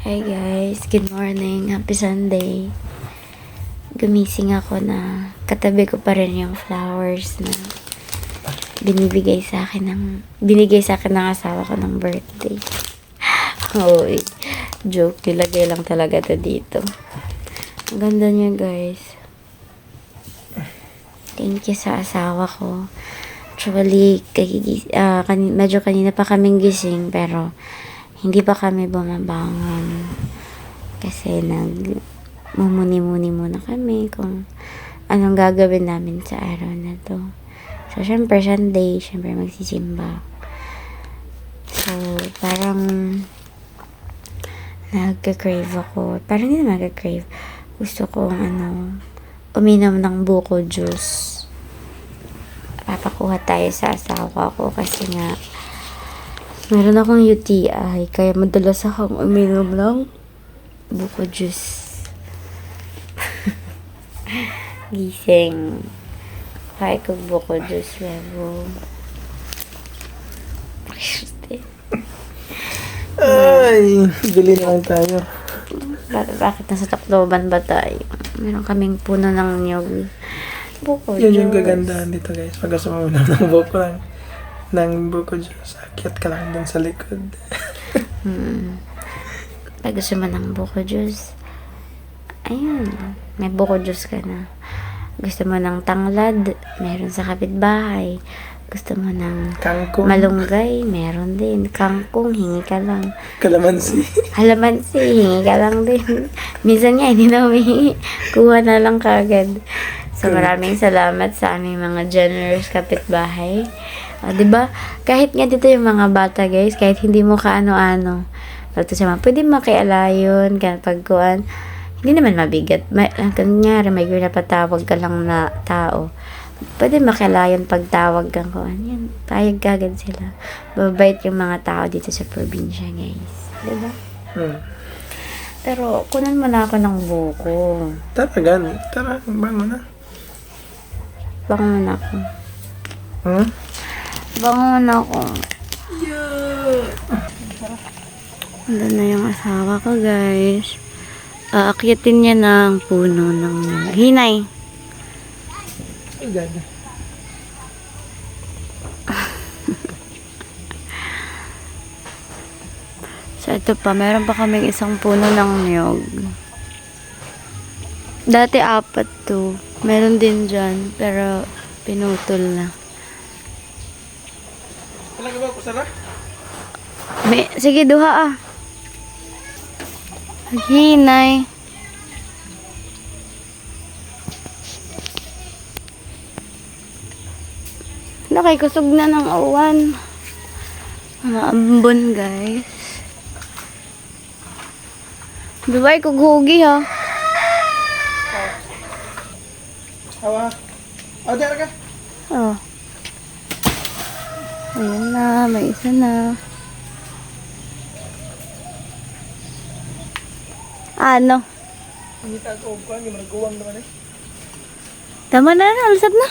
Hi guys, good morning, happy Sunday. Gumising ako na katabi ko pa rin yung flowers na binigay sa akin ng asawa ko ng birthday. Oy, joke, nilagay lang talaga to dito. Ang ganda niya guys. Thank you sa asawa ko. Actually, medyo kanina pa kaming gising pero hindi pa kami bumabangon. Kasi mumuni-muni muna kami kung anong gagawin namin sa araw na to. So, syempre, Sunday, syempre magsisimba. So, parang nagka-crave ako. Parang hindi na nagka-crave. Gusto ko, uminom ng buko juice. Papakuha tayo sa asawa ko kasi nga meron akong UTI, kaya madalas akong uminom ng buko juice. Gising. Kaya ko buko juice, level. Ay, bili na lang tayo. Bakit nasa Tacloban ba tayo? Meron kaming puno ng nyog. Buko Yun juice. yung kagandahan dito guys. Pag gusto mo ng buko lang, ng buko juice, akyat ka lang dun sa likod. Pag gusto mo ng buko juice, ayun, may buko juice ka na. Gusto mo ng tanglad, meron sa kapitbahay. Gusto mo ng Kangkong, malunggay, meron din. Kangkong, hingi ka lang. kalamansi. Halamansi, hingi ka lang din. Minsan nga, hindi na humihingi. Kuha na lang kagad. So, maraming salamat sa aming mga generous kapitbahay. Diba? Kahit nga dito yung mga bata, guys, kahit hindi mo kaano-ano, pwede makialayon, pagkuhan. Hindi naman mabigat. Kanyari, may napatawag ka lang na tao. Pwede makialayon pagtawag kang kuhan. Yan, payag kagad sila. Babait yung mga tao dito sa probinsya, guys. Diba? Pero, kunan mo na ako ng buko. Tara, gani. Tara, bango na. Bango na ako. Hmm? Bango na ako. Ando na yung asawa ko, guys. Aakyatin niya ng puno ng hinay. Ay, gani. So, ito pa. Meron pa kaming isang puno ng niyog. Dati 4 to. Meron din dyan. Pero, pinutol na. Talaga ba, kusara? Sige, duha ah. Hinay. Kusog na ng awan. Mga ambon, guys. Dubai, kughugi ha. Hawa. O, tara ka. Oh. Ayan na, may isa na. Ano? Hindi tayo ko, hindi managkuwang naman eh. Tama na, alasap na.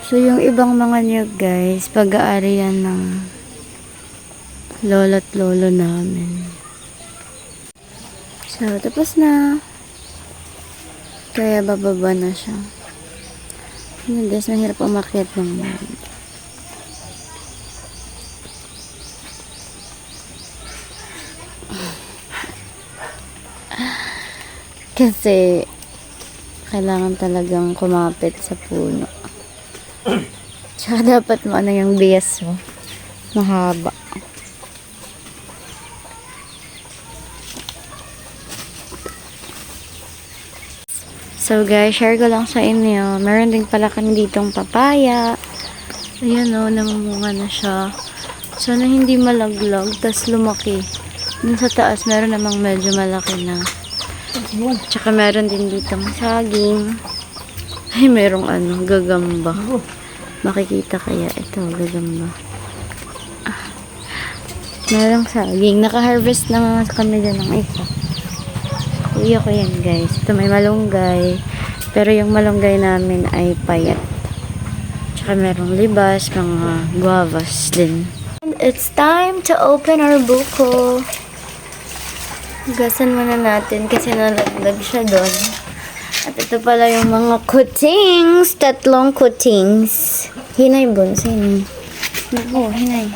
So, yung ibang mga niyog, guys, pag-aari yan ng lolo't lolo namin. So, tapos na. Kaya bababa na siya. Yun, guys, mahirap umakyat ng niyog. Kasi, kailangan talagang kumapit sa puno. Tsaka dapat mo yung bias mo. Mahaba. So guys, share ko lang sa inyo. Meron din pala kami ditong papaya. Ayan o, namumunga na siya. Sana hindi malaglag, tas lumaki. Dun sa taas, meron namang medyo malaki na. Tsaka meron din ditong saging. Ay, merong gagamba. Makikita kaya ito, gagamba. Merong saging. Naka-harvest na kami dyan ng isa. Kuya ko yan, guys. Ito may malunggay. Pero yung malunggay namin ay payat. Tsaka merong libas, mga guavas din. it's time to open our buko. Hugasan muna natin kasi nalaglag siya doon. At ito pala yung mga cuttings. 3 cuttings. Hinay, Bons. Hinay. Naku, hinay.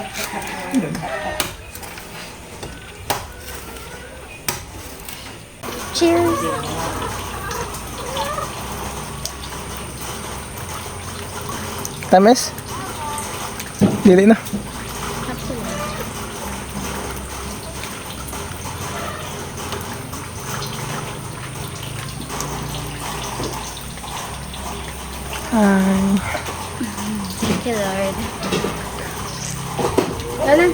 Cheers! Tamis? Dili na. Ay. Thank you, Lord. Ano?